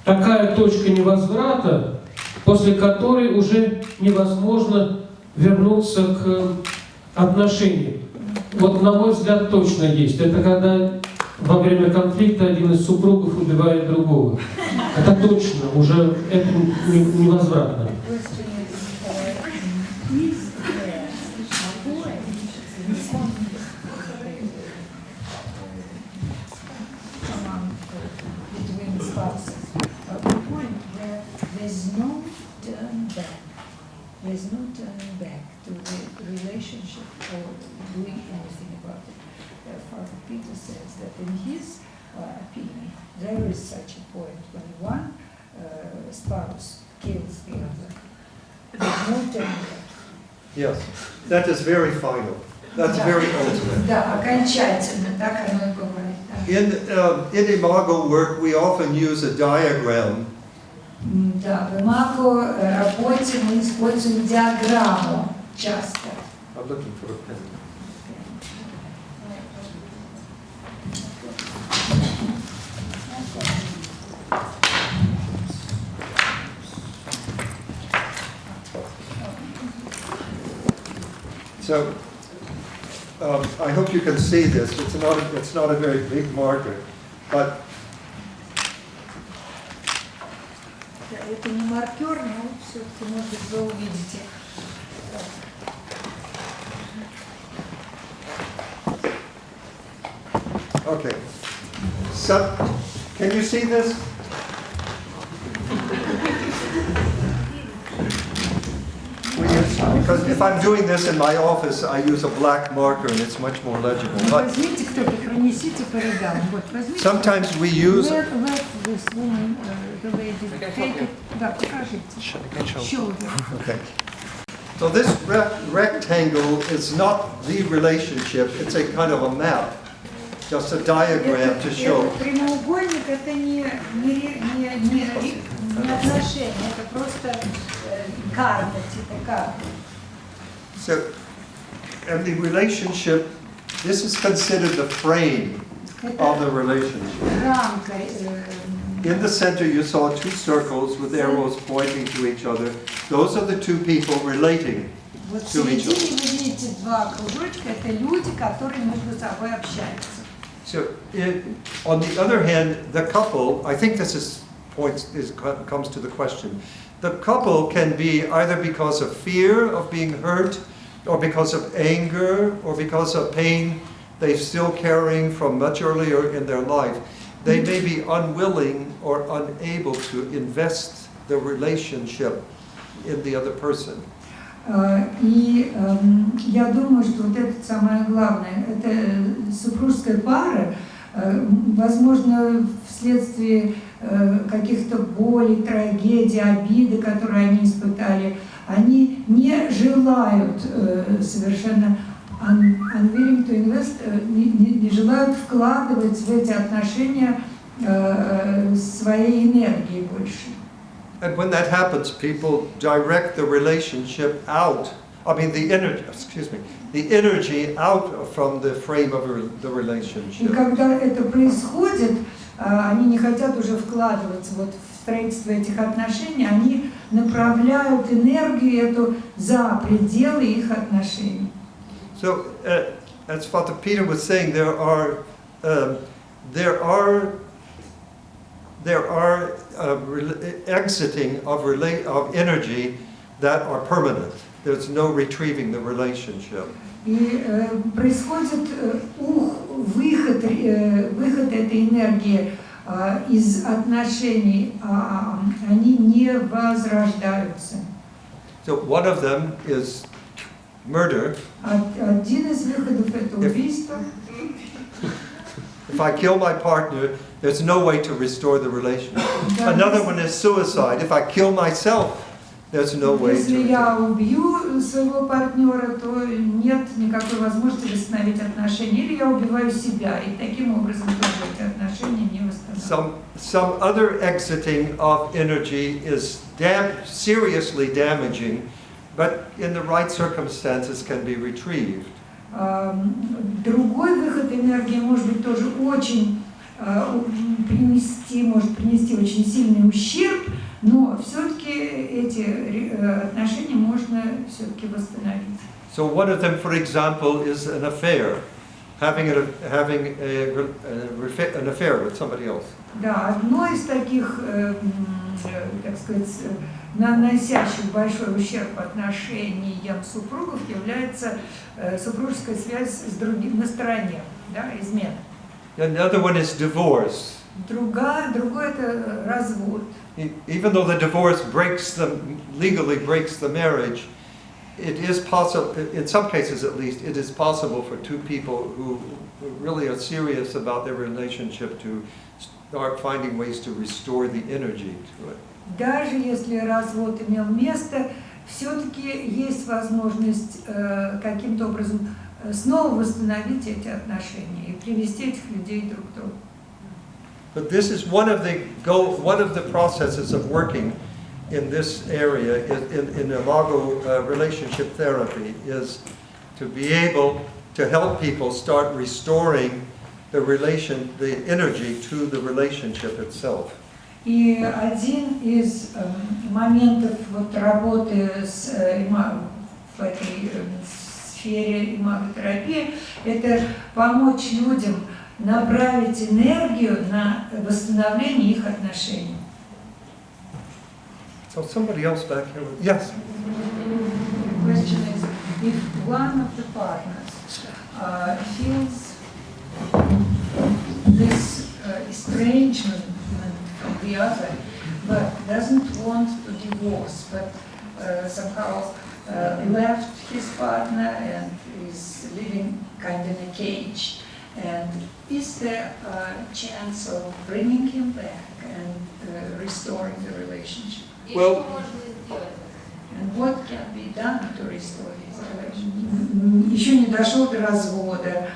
такая точка невозврата, после которой уже невозможно вернуться к отношениям? Вот, на мой взгляд, точно есть. Это когда во время конфликта один из супругов убивает другого. Это точно, уже это невозвратно. There's no turning back to the relationship or doing anything about it. Father Peter says that in his opinion, there is such a point when one spouse kills the other. There's no turning back. Yes, that is very final. That's very ultimate. Да, окончательно, так оно и бывает. In imago work, we often use a diagram. Да, в имаго работе мы используем диаграмму часто. I'm looking for a pen. So, I hope you can see this. It's not a very big marker, but Это не маркер, но все-таки, может быть, вы увидите. okay. So, can you see this? Because if I'm doing this in my office, I use a black marker and it's much more legible. But Возьмите кто-то, пронесите по рядам. Вот, возьмите. sometimes we use. Let this woman, the lady, take it. Да, покажите. Shoulder. Okay. So this rectangle is not the relationship, it's a kind of a map, just a diagram to show. Этот прямоугольник, это не отношения, это просто карта, типа карта. So, and the relationship, this is considered the frame of the relationship. Рамка. In the center you saw two circles with arrows pointing to each other. Those are the two people relating Вот в to each other. середине вы видите два кружочка, это люди, которые между собой общаются. So, on the other hand, the couple, I think this is comes to the question. The couple can be either because of fear of being hurt, or because of anger, or because of pain they're still carrying from much earlier in their life. They may be unwilling or unable to invest the relationship in the other person. И я думаю, что вот это самое главное, это супружеская пара, возможно, вследствие каких-то болей, трагедий, обиды, которые они испытали, они не желают совершенно unwilling to invest, не желают вкладывать в эти отношения своей энергии больше. And when that happens, people direct the relationship out. I mean, the energy out from the frame of the relationship. И когда это происходит, они не хотят уже вкладываться вот в строительство этих отношений, они направляют энергию эту за пределы их отношений. So, as Father Peter was saying, there are exiting of energy that are permanent. There's no retrieving the relationship. И происходит выход этой энергии из отношений, они не возрождаются. So one of them is murder. Один из выходов это убийство. If I kill my partner, there's no way to restore the relationship. Another one is suicide. If I kill myself, there's no way to. Если я убью своего партнера, то нет никакой возможности восстановить отношения. Или я убиваю себя, и таким образом тоже эти отношения не восстанавливаются. Some other exiting of energy is seriously damaging, but in the right circumstances can be retrieved. Другой выход энергии может быть тоже очень может принести очень сильный ущерб, но все-таки эти отношения можно все-таки восстановить. So one of them, for example, is an affair, having an affair with somebody else. Да, одно из таких, так сказать, наносящих большой ущерб отношениям супругов является супружеская связь с другим на стороне, да, измена. Another one is divorce. Другой это развод. Even though the divorce legally breaks the marriage, it is possible, in some cases at least, it is possible for two people who really are serious about their relationship to start finding ways to restore the energy to it. Даже если развод имел место, все-таки есть возможность каким-то образом снова восстановить эти отношения и привести этих людей друг к другу. But this is one of the processes of working in this area in Imago relationship therapy is to be able to help people start restoring the energy to the relationship itself. И один из моментов вот работы в этой сфере имаготерапии – это помочь людям направить энергию на восстановление их отношений. So somebody else back here. Yes. The question is, if one of the partners feels this estrangement from the other, but doesn't want to divorce, but somehow left his partner and is living kind of in a cage, and is there a chance of bringing him back and restoring the relationship? Well, and what can be done to restore his relationship? Еще не дошел до развода,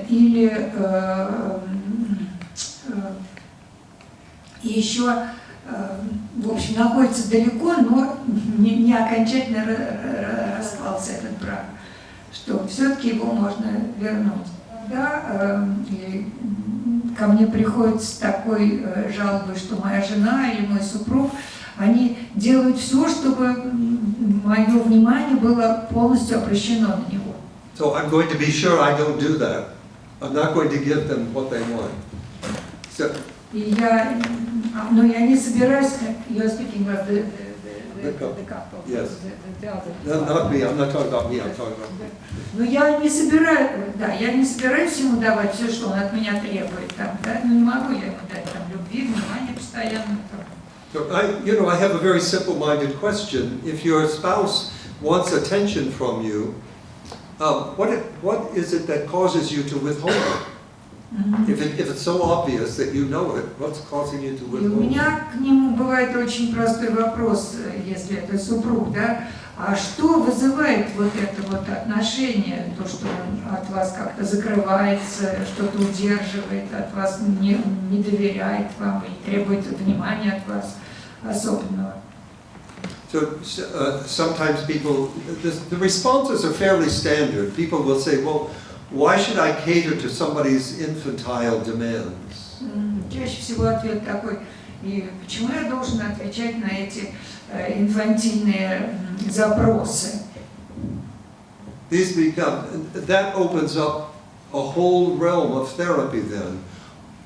или еще, в общем, находится далеко, но не окончательно распался этот брак, что все-таки его можно вернуть. Да, ко мне приходит с такой жалобой, что моя жена или мой супруг, они делают все, чтобы мое внимание было полностью обращено на него. So I'm going to be sure I don't do that. I'm not going to give them what they want. So, И я Но я не собираюсь, you're speaking about the couple. Yes. The other. No, not me, I'm not talking about me, I'm talking about... Но я не собираюсь ему давать все, что он от меня требует. Там, да? Ну, не могу я ему дать там любви, внимания постоянно. So I have a very simple-minded question. If your spouse wants attention from you, what is it that causes you to withhold it? If it's so obvious that you know it, what's causing you to И у withhold it? меня к нему бывает очень простой вопрос, если это супруг, да? А что вызывает вот это вот отношение, то, что он от вас как-то закрывается, что-то удерживает от вас, не доверяет вам и требует внимания от вас особенного? So sometimes people, the responses are fairly standard. People will say, well, why should I cater to somebody's infantile demands? Чаще всего ответ такой, и почему я должен отвечать на эти инфантильные запросы? That opens up a whole realm of therapy then.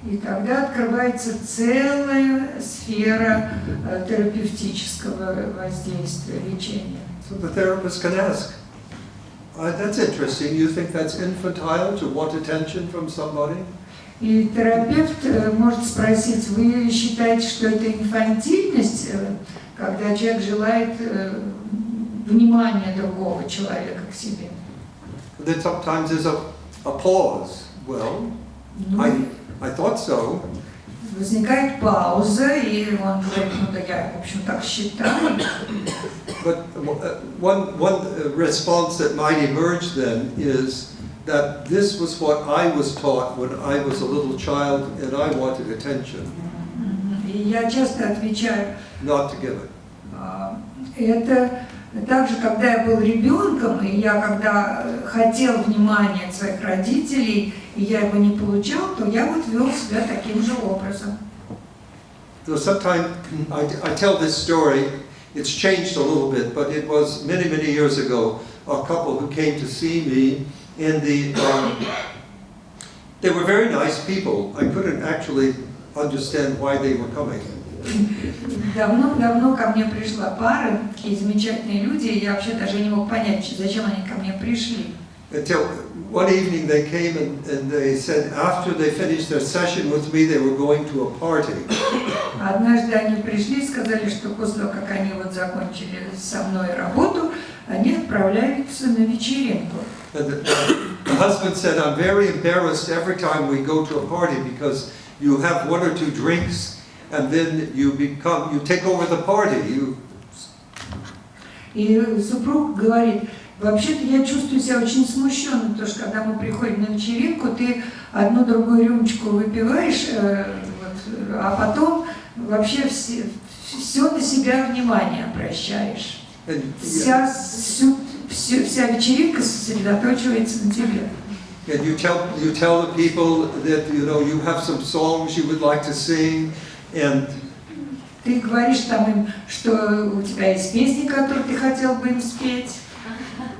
И тогда открывается целая сфера терапевтического воздействия, лечения. So the therapist can ask, that's interesting, you think that's infantile to want attention from somebody? И терапевт может спросить, вы считаете, что это инфантильность, когда человек желает внимания другого человека к себе? Then sometimes there's a pause. Well, I thought so. Возникает пауза, и он говорит, ну да я, в общем, так считаю. But one response that might emerge then is that this was what I was taught when I was a little child and I wanted attention. И я часто отвечаю, Not to give it. Это также, когда я был ребенком, и я когда хотел внимания от своих родителей, и я его не получал, то я вот вел себя таким же образом. So sometimes I tell this story, it's changed a little bit, but it was many, many years ago, a couple who came to see me in they were very nice people. I couldn't actually understand why they were coming. Давно ко мне пришла пара, такие замечательные люди, и я вообще даже не мог понять, зачем они ко мне пришли. Until one evening they came and they said after they finished their session with me, they were going to a party. Однажды они пришли и сказали, что после того, как они вот закончили со мной работу, они отправляются на вечеринку. And the husband said, I'm very embarrassed every time we go to a party because you have one or two drinks and then you take over the party. И супруг говорит, вообще-то я чувствую себя очень смущенным, потому что когда мы приходим на вечеринку, ты одну-другую рюмочку выпиваешь, а потом вообще все на себя внимание обращаешь. Вся вечеринка сосредоточивается на тебе. And you tell the people that you have some songs you would like to sing, and ты говоришь там им, что у тебя есть песни, которые ты хотел бы им спеть.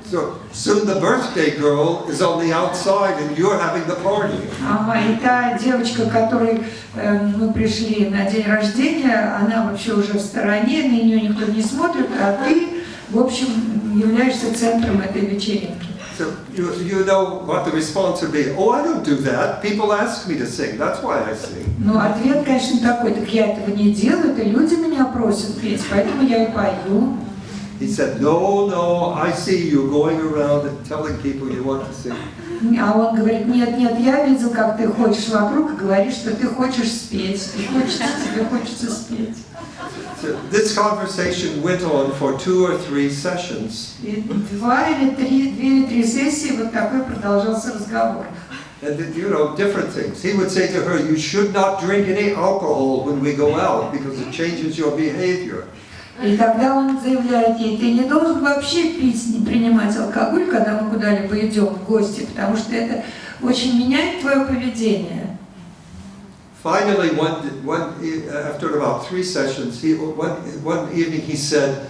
So soon the birthday girl is on the outside and you're having the party. Ага, и та девочка, которой мы пришли на день рождения, она вообще уже в стороне, на нее никто не смотрит, а ты, в общем, являешься центром этой вечеринки. So you know what the response would be. Oh, I don't do that. People ask me to sing. That's why I sing. Ну, ответ, конечно, такой, так я этого не делаю, это люди меня просят петь, поэтому я и пою. He said, no, I see you going around and telling people you want to sing. А он говорит, нет, я видел, как ты ходишь вокруг и говоришь, что ты хочешь спеть, тебе хочется спеть. So this conversation went on for 2 or 3 sessions. И 2 или 3 сессии вот такой продолжался разговор. And different things. He would say to her, you should not drink any alcohol when we go out because it changes your behavior. И тогда он заявляет ей, ты не должен вообще пить, не принимать алкоголь, когда мы куда-либо идем в гости, потому что это очень меняет твое поведение. Finally, after about 3 sessions, one evening he said,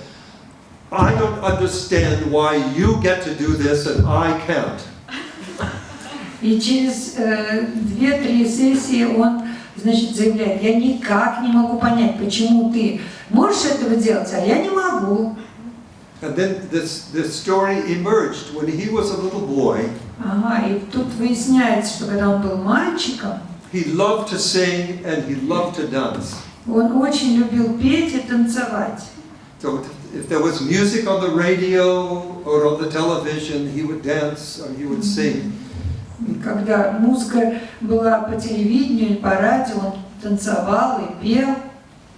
I don't understand why you get to do this and I can't. И через 2-3 сессии он значит, заявляет: я никак не могу понять, почему ты можешь этого делать, а я не могу. And then this story emerged when he was a little boy. Ага, и тут выясняется, что когда он был мальчиком, He loved to sing and he loved to dance. он очень любил петь и танцевать. So if there was music on the radio or on the television, he would dance or he would sing. Когда музыка была по телевидению или по радио, он танцевал и пел.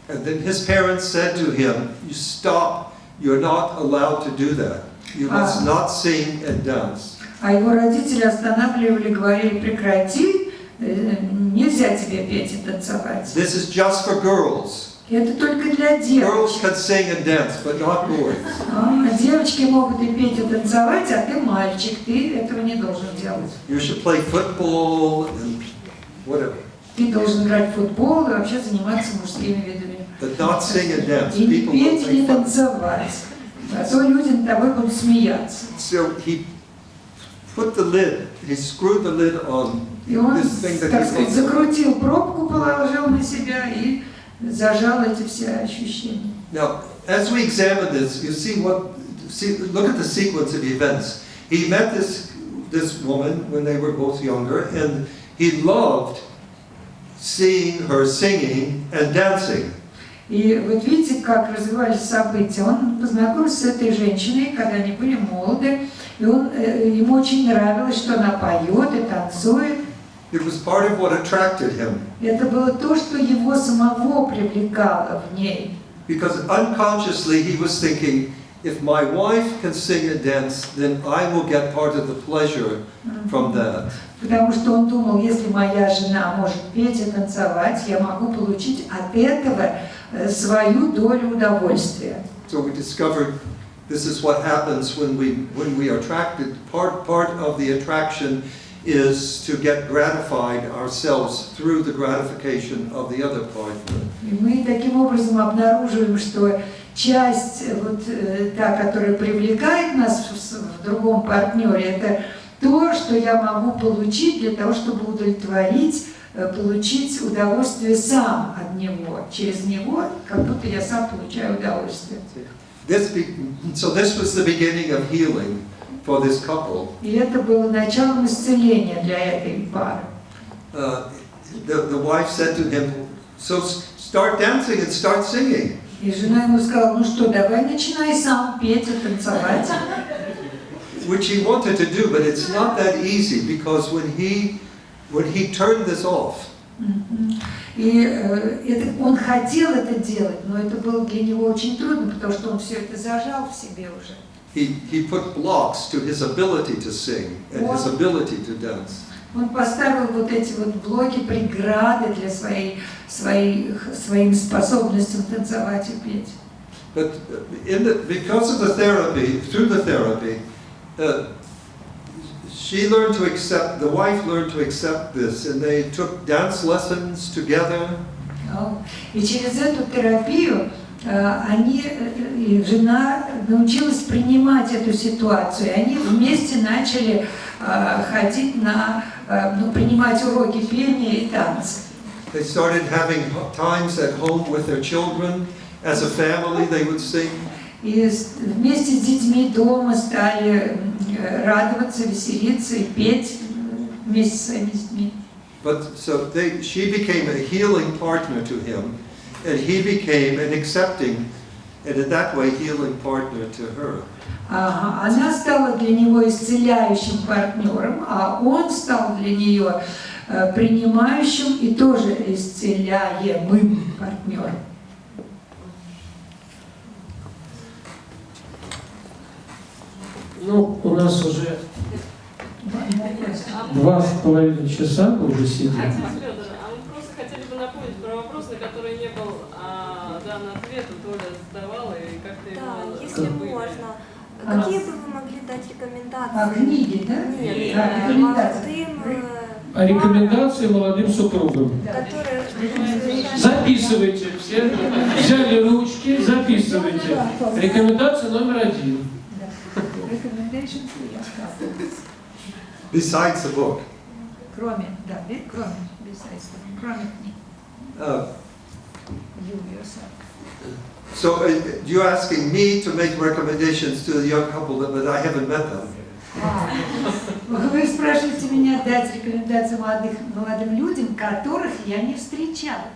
And then his parents said to him, "You stop. You're not allowed to do that. You must not sing and dance." А его родители останавливали, говорили: прекрати, нельзя тебе петь и танцевать. This is just for girls. Это только для Girls девочек. can sing and dance, but not boys. Девочки могут и петь, и танцевать, а ты мальчик, ты этого не должен делать. You should play football and whatever, Ты должен играть в футбол и вообще заниматься мужскими видами. but not sing and dance. И не People will петь, и не make fun. танцевать. А то люди над тобой будут смеяться. So he put the lid, he screwed the lid on И он, this thing that так he сказать, was. закрутил пробку, положил на себя и зажал эти все ощущения. Now, as we examine this, you see look at the sequence of events. He met this woman when they were both younger, and he loved seeing her singing and dancing. И вот видите, как развивались события. Он познакомился с этой женщиной, когда они были молоды, и ему очень нравилось, что она поет и танцует. It was part of what attracted him. Это было то, что его самого привлекало в ней. Because unconsciously he was thinking, if my wife can sing and dance, then I will get part of the pleasure from that. Потому что он думал, если моя жена может петь и танцевать, я могу получить от этого свою долю удовольствия. So we discovered this is what happens when we are attracted. Part of the attraction is to get gratified ourselves through the gratification of the other partner. И мы таким образом обнаруживаем, что часть, вот та, которая привлекает нас в другом партнере, это то, что я могу получить для того, чтобы удовлетворить, получить удовольствие сам от него. Через него, как будто я сам получаю удовольствие. So this was the beginning of healing for this couple. И это было началом исцеления для этой пары. The wife said to him, "So start dancing and start singing." И жена ему сказала: ну что, давай начинай сам петь и танцевать. Which he wanted to do, but it's not that easy because when he turned this off. И он хотел это делать, но это было для него очень трудно, потому что он все это зажал в себе уже. He put blocks to his ability to sing and his ability to dance. Он поставил вот эти вот блоки, преграды для своим способностям танцевать и петь. But because of the therapy, through the therapy, she learned to accept. The wife learned to accept this, and they took dance lessons together. И через эту терапию жена научилась принимать эту ситуацию. И они вместе начали ходить принимать уроки пения и танца. They started having times at home with their children. As a family, they would sing. И вместе с детьми дома стали радоваться, веселиться и петь вместе с своими детьми. But so she became a healing partner to him, and he became an accepting, and in that way, healing partner to her. Она стала для него исцеляющим партнером, а он стал для нее принимающим и тоже исцеляемым партнером. Ну, у нас уже 2,5 часа мы уже сидим. Отец Федор, а мы просто хотели бы напомнить про вопрос, на который не был дан ответ, Толя задавала, и как-то его... Да, если можно. Какие бы вы могли дать рекомендации? Книги, да? Нет, рекомендации. А рекомендации молодым супругам? Которые... Записывайте все. Взяли ручки, записывайте. Рекомендация номер 1. Besides the book. Кроме книг. So you're asking me to make recommendations to the young couple, but I haven't met them. Вы спрашиваете меня дать рекомендации молодым людям, которых я не встречала.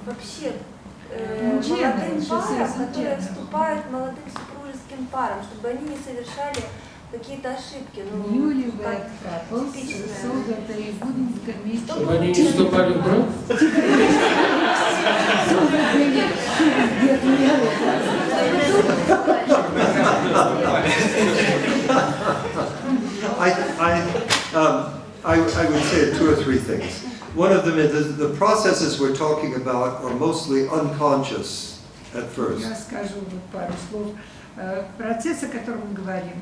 Вообще, молодым парам, которые вступают молодым супружеским парам, чтобы они не совершали какие-то ошибки. Чтобы они не вступали в брак? I would say two or three things. One of them is the processes we're talking about are mostly unconscious at first. Я скажу пару слов. Процессы, о которых мы говорим,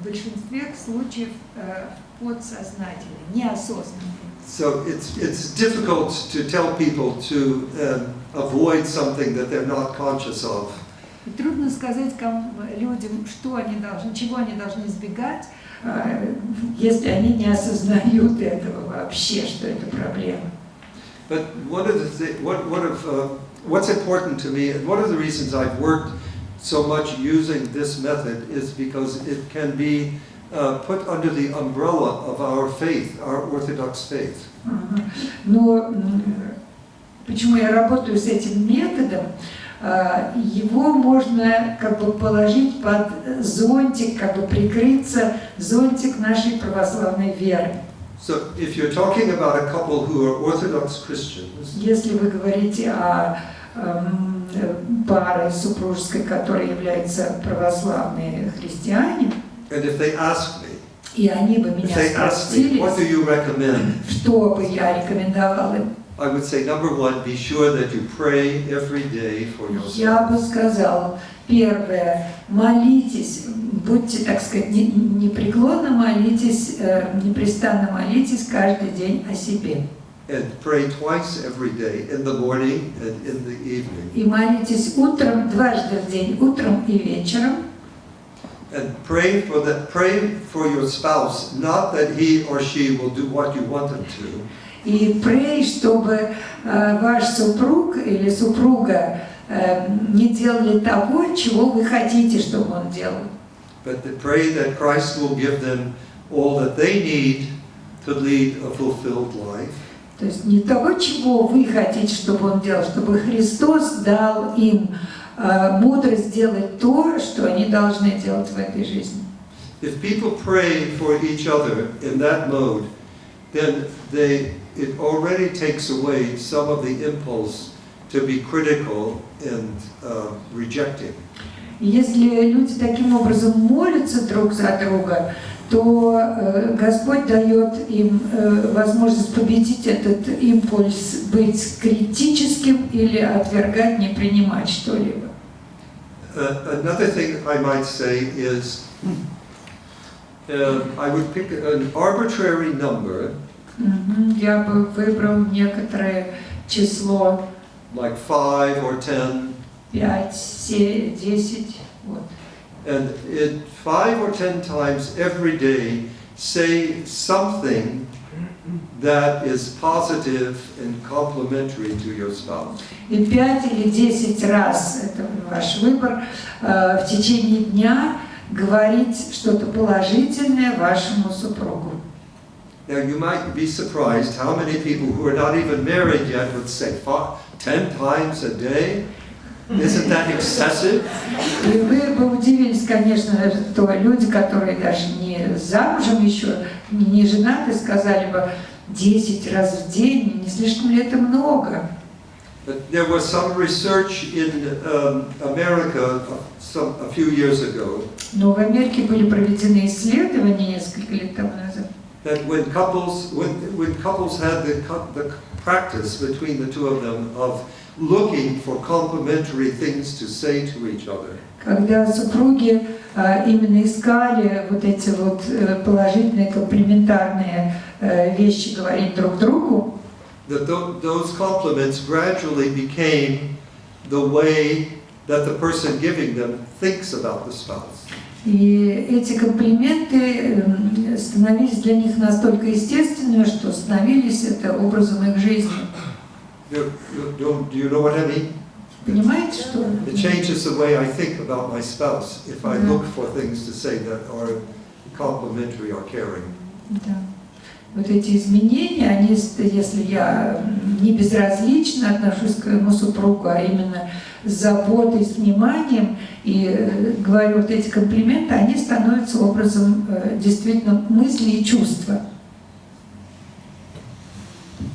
в большинстве случаев подсознательные, неосознанные. So it's difficult to tell people to avoid something that they're not conscious of. И трудно сказать людям, что они должны, чего они должны избегать, если они не осознают этого вообще, что это проблема. But what's important to me, and one of the reasons I've worked so much using this method is because it can be put under the umbrella of our faith, our Orthodox faith. Но почему я работаю с этим методом? Его можно как бы положить под зонтик, как бы прикрыться зонтик нашей православной веры. So if you're talking about a couple who are Orthodox Christians, если вы говорите о паре супружеской, которые являются православные христиане, and if they ask me, и они бы меня спросили, what do you recommend? Что бы я рекомендовал им? I would say, number one, be sure that you pray every day for yourself. Я бы сказала, первое, молитесь, будьте, так сказать, непреклонно молитесь, непрестанно молитесь каждый день о себе. And pray twice every day, in the morning and in the evening. И молитесь утром, дважды в день, утром и вечером. And pray for your spouse, not that he or she will do what you want them to. И pray, чтобы ваш супруг или супруга не делали того, чего вы хотите, чтобы он делал. But to pray that Christ will give them all that they need to lead a fulfilled life. То есть не того, чего вы хотите, чтобы он делал, чтобы Христос дал им мудрость делать то, что они должны делать в этой жизни. If people pray for each other in that mode, then it already takes away some of the impulse to be critical and rejecting. Если люди таким образом молятся друг за друга, то Господь дает им возможность победить этот импульс быть критическим или отвергать, не принимать что-либо. Another thing I might say is I would pick an arbitrary number. Я бы выбрал некоторое число. Like 5 or 10. 5, 7, 10. Вот. And 5 or 10 times every day, say something that is positive and complementary to your spouse. И 5 или 10 раз, это ваш выбор, в течение дня говорить что-то положительное вашему супругу. Now you might be surprised how many people who are not even married yet would say 10 times a day. Isn't that excessive? И вы бы удивились, конечно, что люди, которые даже не замужем еще, не женаты, сказали бы 10 раз в день, не слишком ли это много? But there was some research in America a few years ago. Но в Америке были проведены исследования несколько лет тому назад. That when couples had the practice between the two of them of looking for complementary things to say to each other. Когда супруги именно искали вот эти вот положительные, комплиментарные вещи говорить друг другу, that those compliments gradually became the way that the person giving them thinks about the spouse. И эти комплименты становились для них настолько естественными, что становились это образом их жизни. Do you know what I mean? Понимаете, что? It changes the way I think about my spouse if I look for things to say that are complimentary or caring. Да. Вот эти изменения, они, если я не безразлично отношусь к моему супругу, а именно с заботой, с вниманием, и говорю вот эти комплименты, они становятся образом действительно мысли и чувства.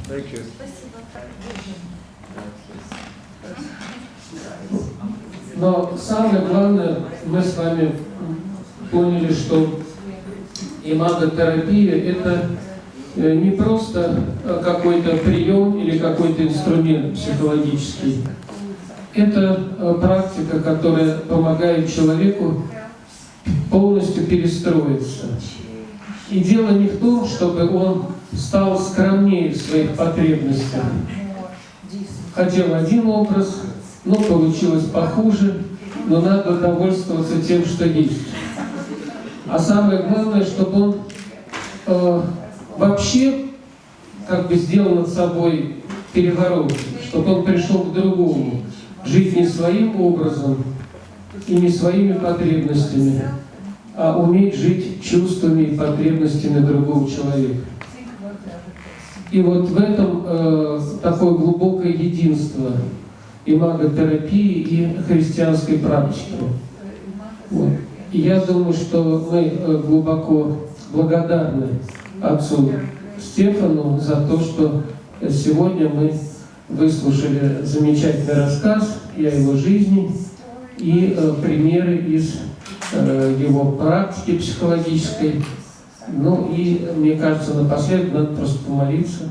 Thank you. Но самое главное, мы с вами поняли, что имаготерапия – это не просто какой-то прием или какой-то инструмент психологический. Это практика, которая помогает человеку полностью перестроиться. И дело не в том, чтобы он стал скромнее в своих потребностях. Хотел один образ, но получилось похуже, но надо довольствоваться тем, что есть. А самое главное, чтобы он вообще как бы сделал над собой переворот, чтобы он пришел к другому, жить не своим образом и не своими потребностями, а уметь жить чувствами и потребностями другого человека. И вот в этом такое глубокое единство имаготерапии и христианской практики. Вот. И я думаю, что мы глубоко благодарны отцу Стефану за то, что сегодня мы выслушали замечательный рассказ и о его жизни, и примеры из его практики психологической. Ну и, мне кажется, напоследок надо просто помолиться.